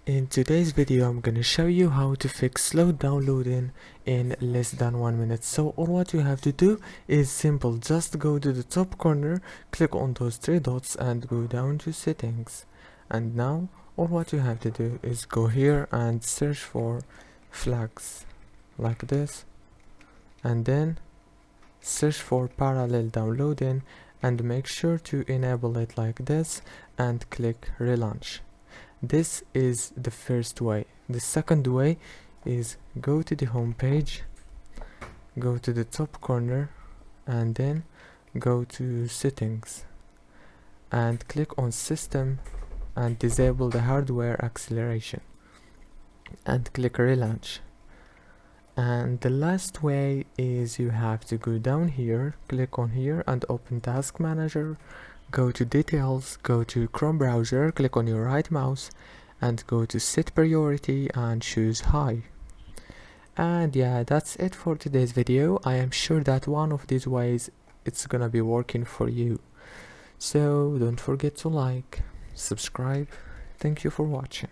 In today's video, I'm gonna show you how to fix slow downloading in less than 1 minute. So all what you have to do is simple. Just go to the top corner, click on those three dots and go down to settings. And now all what you have to do is go here and search for flags like this, and then search for parallel downloading and make sure to enable it like this and click relaunch. This is the first way. The second way is go to the home page, go to the top corner and then go to settings and click on system and disable the hardware acceleration and click relaunch. And the last way is you have to go down here, click on here and open task manager, go to details, go to Chrome browser, click on your right mouse and go to set priority and choose high. And yeah, that's it for today's video. I am sure that one of these ways it's gonna be working for you. So don't forget to like, subscribe. Thank you for watching.